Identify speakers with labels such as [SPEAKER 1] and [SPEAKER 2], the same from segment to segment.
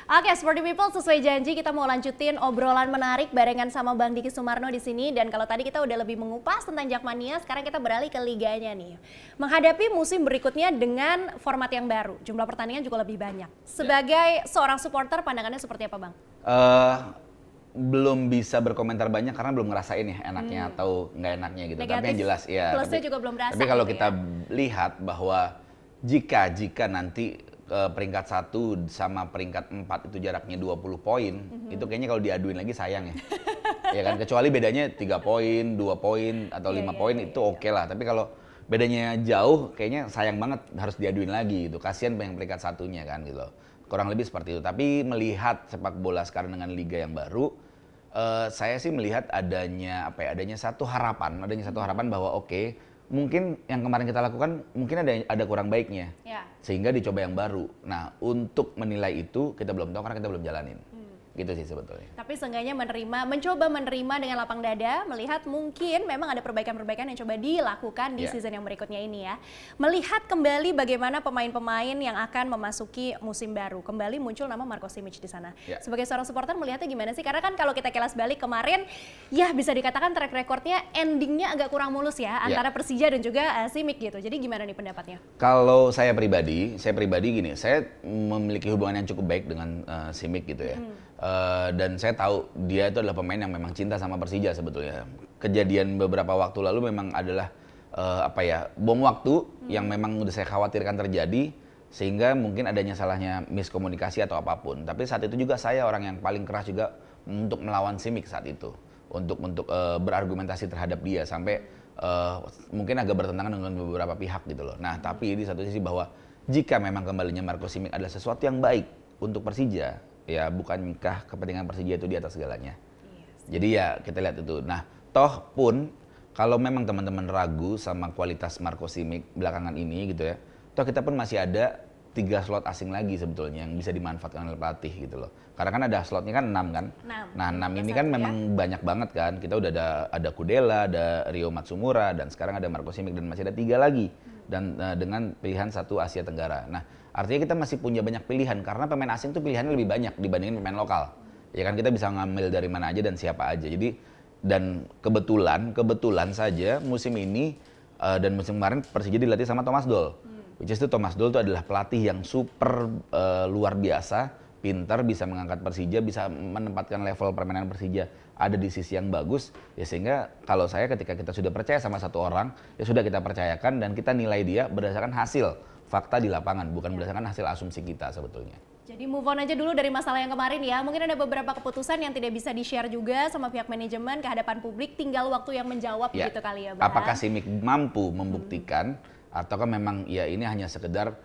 [SPEAKER 1] Oke, Sporty People, sesuai janji kita mau lanjutin obrolan menarik barengan sama Bang Diki Sumarno di sini. Dan kalau tadi kita udah lebih mengupas tentang Jakmania, sekarang kita beralih ke liganya nih. Menghadapi musim berikutnya dengan format yang baru, jumlah pertandingan juga lebih banyak. Sebagai seorang supporter, pandangannya seperti apa, Bang?
[SPEAKER 2] Belum bisa berkomentar banyak karena belum ngerasain ya enaknya atau nggak enaknya gitu.
[SPEAKER 1] Negatif,
[SPEAKER 2] tapi yang jelas ya.
[SPEAKER 1] Plusnya juga belum berasa.
[SPEAKER 2] Tapi kalau
[SPEAKER 1] gitu
[SPEAKER 2] kita
[SPEAKER 1] ya?
[SPEAKER 2] lihat bahwa jika nanti peringkat 1 sama peringkat 4 itu jaraknya 20 poin, itu kayaknya kalau diaduin lagi sayang ya. Ya kan, kecuali bedanya 3 poin, 2 poin atau 5 poin itu oke lah. Tapi kalau bedanya jauh kayaknya sayang banget harus diaduin lagi gitu. Kasihan yang peringkat 1-nya kan gitu. Kurang lebih seperti itu. Tapi melihat sepak bola sekarang dengan liga yang baru, saya sih melihat adanya satu harapan bahwa oke, mungkin yang kemarin kita lakukan mungkin ada kurang baiknya, sehingga dicoba yang baru. Nah, untuk menilai itu kita belum tahu karena kita belum jalanin. Gitu sih sebetulnya.
[SPEAKER 1] Tapi seenggaknya mencoba menerima dengan lapang dada, melihat mungkin memang ada perbaikan-perbaikan yang coba dilakukan di season yang berikutnya ini ya. Melihat kembali bagaimana pemain-pemain yang akan memasuki musim baru. Kembali muncul nama Marco Simic di sana. Sebagai seorang supporter melihatnya gimana sih? Karena kan kalau kita kilas balik kemarin, ya bisa dikatakan track recordnya endingnya agak kurang mulus ya, antara Persija dan juga Simic gitu. Jadi gimana nih pendapatnya?
[SPEAKER 2] Kalau saya pribadi gini, saya memiliki hubungan yang cukup baik dengan Simic gitu ya. Dan saya tahu dia itu adalah pemain yang memang cinta sama Persija sebetulnya. Kejadian beberapa waktu lalu memang adalah bom waktu yang memang udah saya khawatirkan terjadi, sehingga mungkin adanya salahnya miskomunikasi atau apapun. Tapi saat itu juga saya orang yang paling keras juga untuk melawan Simic saat itu, untuk berargumentasi terhadap dia sampai mungkin agak bertentangan dengan beberapa pihak gitu loh. Nah, tapi di satu sisi bahwa jika memang kembalinya Marco Simic adalah sesuatu yang baik untuk Persija, ya bukankah kepentingan Persija itu di atas segalanya? Jadi ya kita lihat itu. Nah, toh pun kalau memang teman-teman ragu sama kualitas Marco Simic belakangan ini gitu ya, toh kita pun masih ada 3 slot asing lagi sebetulnya yang bisa dimanfaatkan oleh pelatih gitu loh. Karena kan ada slotnya kan 6 kan. Nah, 6 ini kan memang banyak banget kan. Kita udah ada Kudela, ada Rio Matsumura, dan sekarang ada Marco Simic, dan masih ada 3 lagi. Dan dengan pilihan 1 Asia Tenggara. Nah, artinya kita masih punya banyak pilihan karena pemain asing tuh pilihannya lebih banyak dibandingin pemain lokal. Ya kan, kita bisa ngambil dari mana aja dan siapa aja. Jadi dan kebetulan saja musim ini dan musim kemarin Persija dilatih sama Thomas Doll. Which is itu Thomas Doll itu adalah pelatih yang super luar biasa, pintar, bisa mengangkat Persija, bisa menempatkan level permainan Persija ada di sisi yang bagus. Ya sehingga kalau saya ketika kita sudah percaya sama satu orang, ya sudah kita percayakan dan kita nilai dia berdasarkan hasil fakta di lapangan, bukan berdasarkan hasil asumsi kita sebetulnya.
[SPEAKER 1] Jadi move on aja dulu dari masalah yang kemarin ya. Mungkin ada beberapa keputusan yang tidak bisa di-share juga sama pihak manajemen ke hadapan publik, tinggal waktu yang menjawab gitu kali ya, Bang.
[SPEAKER 2] Apakah Simic mampu membuktikan ataukah memang ya ini hanya sekedar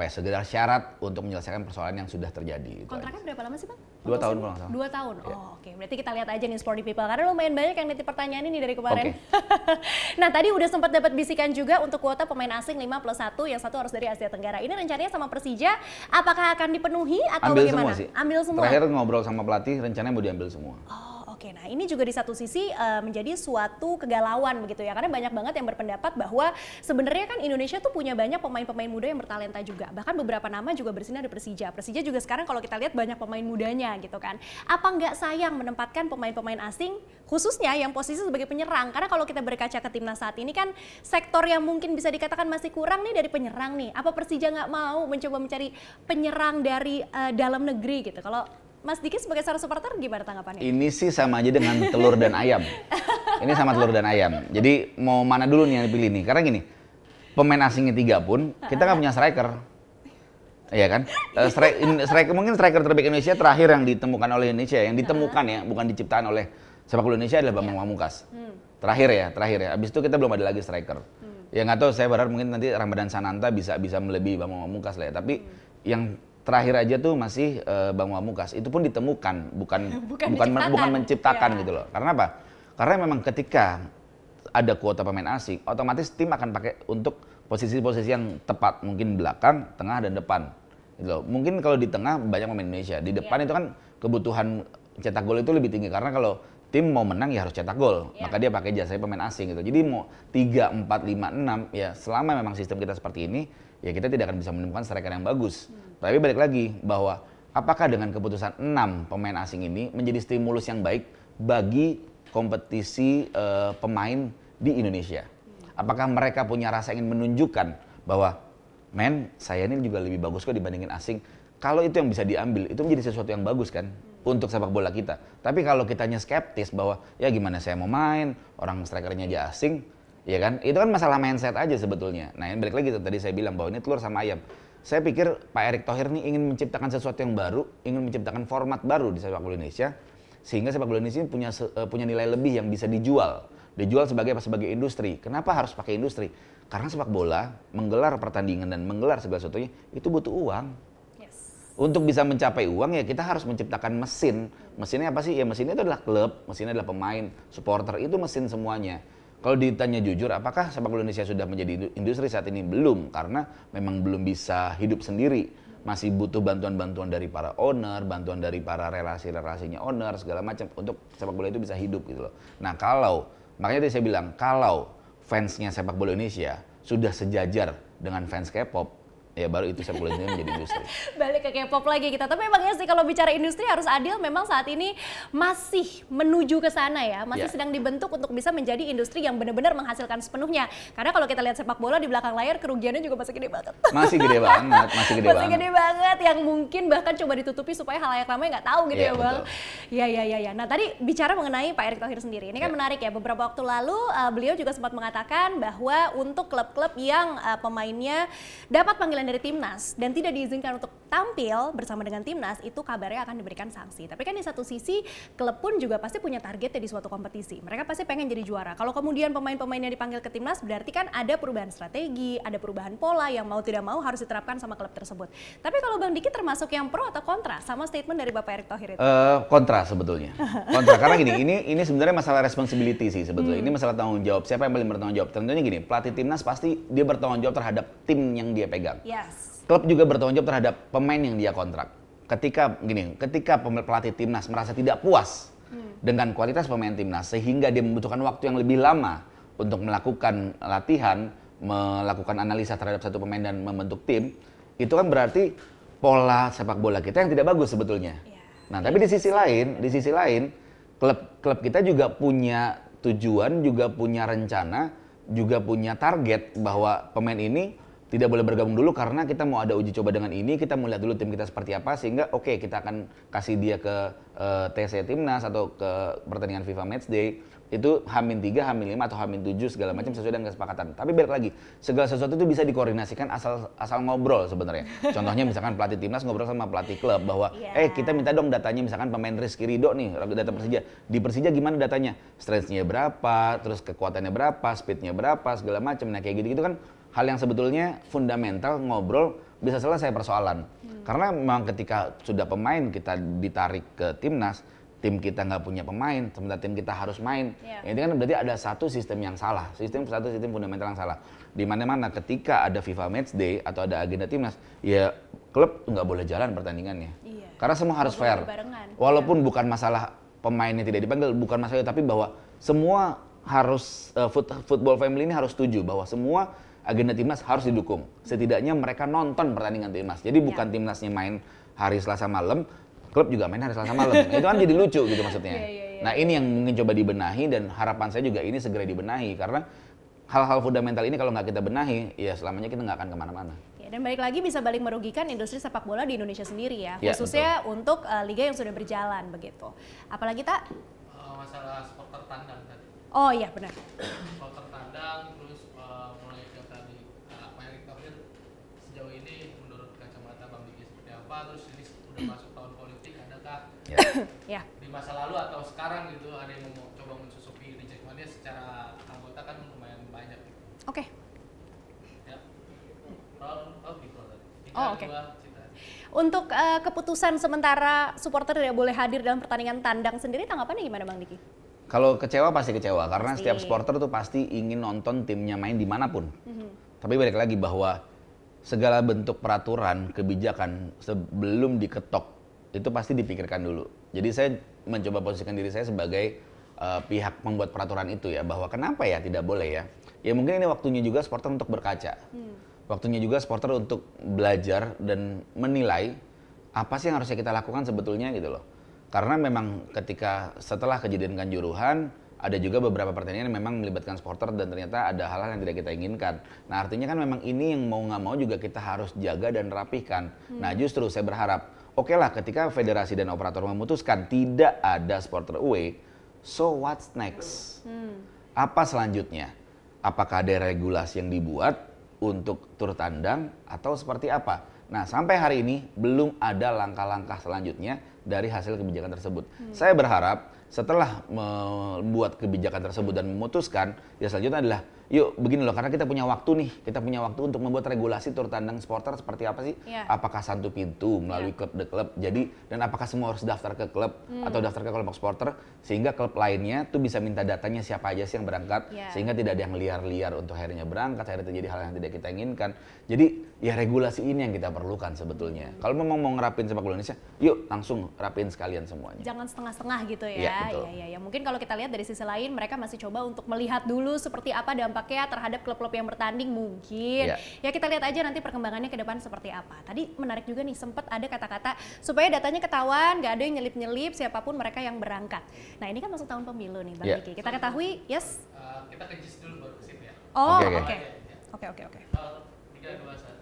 [SPEAKER 2] sekedar syarat untuk menyelesaikan persoalan yang sudah terjadi.
[SPEAKER 1] Kontraknya berapa lama sih, Bang?
[SPEAKER 2] 2 tahun kalau nggak salah.
[SPEAKER 1] 2 tahun. Oke. Berarti kita lihat aja nih Sporty People karena lumayan banyak yang nitip pertanyaan ini dari kemarin. Nah, tadi udah sempat dapat bisikan juga untuk kuota pemain asing 5+1, yang 1 harus dari Asia Tenggara. Ini rencananya sama Persija apakah akan dipenuhi atau
[SPEAKER 2] ambil
[SPEAKER 1] bagaimana?
[SPEAKER 2] Semua sih.
[SPEAKER 1] Ambil semua.
[SPEAKER 2] Terakhir ngobrol sama pelatih, rencananya mau diambil semua.
[SPEAKER 1] Oke, nah ini juga di satu sisi menjadi suatu kegalauan begitu ya, karena banyak banget yang berpendapat bahwa sebenarnya kan Indonesia tuh punya banyak pemain-pemain muda yang bertalenta juga, bahkan beberapa nama juga bersinar di Persija. Persija juga sekarang kalau kita lihat banyak pemain mudanya gitu kan. Apa nggak sayang menempatkan pemain-pemain asing khususnya yang posisi sebagai penyerang? Karena kalau kita berkaca ke timnas saat ini kan sektor yang mungkin bisa dikatakan masih kurang nih dari penyerang nih. Apa Persija nggak mau mencoba mencari penyerang dari dalam negeri gitu? Kalau Mas Diki sebagai seorang supporter gimana tanggapannya?
[SPEAKER 2] Ini sih sama aja dengan telur dan ayam. Ini sama telur dan ayam. Jadi mau mana dulu nih yang dipilih nih? Karena gini, pemain asingnya 3 pun kita nggak punya striker. Iya kan? Mungkin striker terbaik Indonesia terakhir yang ditemukan oleh Indonesia, yang ditemukan ya, bukan diciptakan oleh sepak bola Indonesia adalah Bambang Pamungkas. Terakhir ya. Abis itu kita belum ada lagi striker. Ya nggak tahu, saya berharap mungkin nanti Ramadhan Sananta bisa melebihi Bambang Pamungkas lah ya. Tapi yang terakhir aja tuh masih Bang Pamungkas, itu pun ditemukan, bukan menciptakan gitu loh. Karena apa? Karena memang ketika ada kuota pemain asing, otomatis tim akan pakai untuk posisi-posisi yang tepat, mungkin belakang, tengah, dan depan. Gitu loh. Mungkin kalau di tengah banyak pemain Indonesia, di depan itu kan kebutuhan cetak gol itu lebih tinggi, karena kalau tim mau menang ya harus cetak gol, maka dia pakai jasa pemain asing gitu. Jadi mau 3, 4, 5, 6 ya selama memang sistem kita seperti ini, ya kita tidak akan bisa menemukan striker yang bagus. Tapi balik lagi bahwa apakah dengan keputusan 6 pemain asing ini menjadi stimulus yang baik bagi kompetisi pemain di Indonesia? Apakah mereka punya rasa ingin menunjukkan bahwa men, saya ini juga lebih bagus kok dibandingin asing? Kalau itu yang bisa diambil, itu menjadi sesuatu yang bagus kan untuk sepak bola kita. Tapi kalau kitanya skeptis bahwa ya gimana saya mau main, orang strikernya aja asing, ya kan? Itu kan masalah mindset aja sebetulnya. Nah, ini balik lagi tadi saya bilang bahwa ini telur sama ayam. Saya pikir Pak Erick Thohir ini ingin menciptakan sesuatu yang baru, ingin menciptakan format baru di sepak bola Indonesia, sehingga sepak bola Indonesia punya nilai lebih yang bisa dijual sebagai industri. Kenapa harus pakai industri? Karena sepak bola menggelar pertandingan dan menggelar segala sesuatunya itu butuh uang. Untuk bisa mencapai uang ya kita harus menciptakan mesin. Mesinnya apa sih? Ya mesinnya itu adalah klub, mesinnya adalah pemain, supporter, itu mesin semuanya. Kalau ditanya jujur, apakah sepak bola Indonesia sudah menjadi industri saat ini? Belum, karena memang belum bisa hidup sendiri. Masih butuh bantuan-bantuan dari para owner, bantuan dari para relasi-relasinya owner, segala macam untuk sepak bola itu bisa hidup gitu loh. Nah makanya tadi saya bilang, kalau fansnya sepak bola Indonesia sudah sejajar dengan fans K-pop, ya baru itu sepak bola Indonesia menjadi industri.
[SPEAKER 1] Balik ke K-pop lagi kita. Tapi emang ya sih kalau bicara industri harus adil, memang saat ini masih menuju ke sana ya. Masih sedang dibentuk untuk bisa menjadi industri yang benar-benar menghasilkan sepenuhnya. Karena kalau kita lihat sepak bola di belakang layar, kerugiannya juga masih gede banget.
[SPEAKER 2] Masih gede banget, masih
[SPEAKER 1] gede banget yang mungkin bahkan coba ditutupi supaya halayak ramai nggak tahu gitu ya Bang. Ya. Nah tadi bicara mengenai Pak Erick Thohir sendiri, ini kan menarik ya. Beberapa waktu lalu beliau juga sempat mengatakan bahwa untuk klub-klub yang pemainnya dapat panggilan dari timnas dan tidak diizinkan untuk tampil bersama dengan timnas, itu kabarnya akan diberikan sanksi. Tapi kan di satu sisi klub pun juga pasti punya targetnya di suatu kompetisi. Mereka pasti pengen jadi juara. Kalau kemudian pemain-pemainnya dipanggil ke timnas, berarti kan ada perubahan strategi, ada perubahan pola yang mau tidak mau harus diterapkan sama klub tersebut. Tapi kalau Bang Diki termasuk yang pro atau kontra sama statement dari Bapak Erick Thohir itu?
[SPEAKER 2] Kontra sebetulnya. Kontra karena gini, ini sebenarnya masalah responsibility sih sebetulnya. Ini masalah tanggung jawab. Siapa yang paling bertanggung jawab? Tentunya gini, pelatih timnas pasti dia bertanggung jawab terhadap tim yang dia pegang. Klub juga bertanggung jawab terhadap pemain yang dia kontrak. Ketika pelatih timnas merasa tidak puas dengan kualitas pemain timnas sehingga dia membutuhkan waktu yang lebih lama untuk melakukan latihan, melakukan analisa terhadap satu pemain dan membentuk tim, itu kan berarti pola sepak bola kita yang tidak bagus sebetulnya. Nah, tapi di sisi lain, klub kita juga punya tujuan, juga punya rencana, juga punya target bahwa pemain ini tidak boleh bergabung dulu karena kita mau ada uji coba dengan ini, kita mau lihat dulu tim kita seperti apa, sehingga oke, kita akan kasih dia ke TC Timnas atau ke pertandingan FIFA Matchday, itu H-3, H-5 atau H-7 segala macam sesuai dengan kesepakatan. Tapi balik lagi, segala sesuatu itu bisa dikoordinasikan asal ngobrol sebenarnya. Contohnya misalkan pelatih timnas ngobrol sama pelatih klub bahwa kita minta dong datanya, misalkan pemain Rizky Ridho nih, data Persija. Di Persija gimana datanya? Strength-nya berapa, terus kekuatannya berapa, speed-nya berapa, segala macam. Nah, kayak gitu-gitu kan hal yang sebetulnya fundamental, ngobrol bisa selesai persoalan. Karena memang ketika sudah pemain kita ditarik ke timnas, tim kita nggak punya pemain, sementara tim kita harus main. Ini kan berarti ada satu sistem yang salah, sistem fundamental yang salah. Di mana-mana ketika ada FIFA Matchday atau ada agenda timnas, ya klub nggak boleh jalan pertandingannya. Karena semua harus fair. Walaupun bukan masalah pemainnya tidak dipanggil, bukan masalah, tapi bahwa semua harus football family ini harus setuju bahwa semua agenda timnas harus didukung. Setidaknya mereka nonton pertandingan timnas. Jadi bukan timnasnya main hari Selasa malam, klub juga main hari Selasa malam. Itu kan jadi lucu gitu maksudnya. Nah, ini yang mungkin coba dibenahi dan harapan saya juga ini segera dibenahi karena hal-hal fundamental ini kalau nggak kita benahi, ya selamanya kita nggak akan kemana-mana.
[SPEAKER 1] Dan balik lagi bisa balik merugikan industri sepak bola di Indonesia sendiri ya, khususnya untuk liga yang sudah berjalan begitu. Apalagi tak?
[SPEAKER 3] Masalah supporter tandang tadi.
[SPEAKER 1] Oh iya benar.
[SPEAKER 3] Supporter tandang terus mulai ke tadi Pak Erick Thohir sejauh ini menurut kacamata Bang Diki seperti apa? Terus ini udah masuk tahun politik, adakah di masa lalu atau sekarang gitu ada yang mau coba mensusupi di Jackmania secara anggota kan lumayan banyak.
[SPEAKER 1] Oke. Untuk keputusan sementara supporter tidak boleh hadir dalam pertandingan tandang sendiri, tanggapannya gimana Bang Diki?
[SPEAKER 2] Kalau kecewa pasti kecewa, karena setiap supporter tuh pasti ingin nonton timnya main dimanapun. Tapi balik lagi bahwa segala bentuk peraturan, kebijakan sebelum diketok, itu pasti dipikirkan dulu. Jadi saya mencoba posisikan diri saya sebagai pihak membuat peraturan itu ya, bahwa kenapa ya tidak boleh ya. Ya mungkin ini waktunya juga supporter untuk berkaca. Waktunya juga supporter untuk belajar dan menilai apa sih yang harusnya kita lakukan sebetulnya gitu loh. Karena memang ketika setelah kejadian Kanjuruhan, ada juga beberapa pertandingan yang memang melibatkan supporter dan ternyata ada hal-hal yang tidak kita inginkan. Nah artinya kan memang ini yang mau nggak mau juga kita harus jaga dan rapihkan. Nah justru saya berharap, oke lah ketika federasi dan operator memutuskan tidak ada supporter away, so what's next? Apa selanjutnya? Apakah ada regulasi yang dibuat untuk tur tandang atau seperti apa? Nah sampai hari ini belum ada langkah-langkah selanjutnya dari hasil kebijakan tersebut. Saya berharap setelah membuat kebijakan tersebut dan memutuskan, ya selanjutnya adalah yuk begini loh, karena kita punya waktu nih, kita punya waktu untuk membuat regulasi tur tandang supporter seperti apa sih? Apakah satu pintu melalui klub de klub, jadi dan apakah semua harus daftar ke klub atau daftar ke kelompok supporter sehingga klub lainnya tuh bisa minta datanya siapa aja sih yang berangkat, sehingga tidak ada yang liar-liar untuk akhirnya berangkat, akhirnya terjadi hal yang tidak kita inginkan. Jadi ya regulasi ini yang kita perlukan sebetulnya. Kalau memang mau ngerapin sepak bola Indonesia, yuk langsung rapin sekalian semuanya.
[SPEAKER 1] Jangan setengah-setengah gitu ya. Iya. Mungkin kalau kita lihat dari sisi lain, mereka masih coba untuk melihat dulu seperti apa dampaknya terhadap klub-klub yang bertanding mungkin. Ya kita lihat aja nanti perkembangannya ke depan seperti apa. Tadi menarik juga nih, sempat ada kata-kata supaya datanya ketahuan, nggak ada yang nyelip-nyelip siapapun mereka yang berangkat. Nah ini kan masuk tahun pemilu nih Bang Diki. Kita ketahui,
[SPEAKER 3] Kita ke JIS dulu baru ke sini ya.
[SPEAKER 1] Oh oke.
[SPEAKER 3] 3, 2, 1.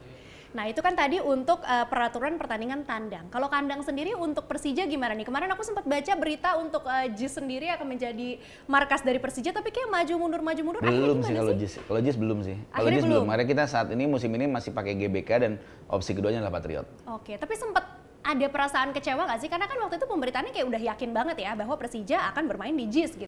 [SPEAKER 1] Nah itu kan tadi untuk peraturan pertandingan tandang. Kalau kandang sendiri untuk Persija gimana nih? Kemarin aku sempat baca berita untuk JIS sendiri akan menjadi markas dari Persija, tapi kayak maju mundur.
[SPEAKER 2] Belum sih kalau JIS. Kalau JIS belum sih. Kalau JIS belum. Makanya kita saat ini musim ini masih pakai GBK dan opsi keduanya adalah Patriot.
[SPEAKER 1] Oke, tapi sempat ada perasaan kecewa nggak sih? Karena kan waktu itu pemberitaannya kayak udah yakin banget ya bahwa Persija akan bermain di JIS gitu.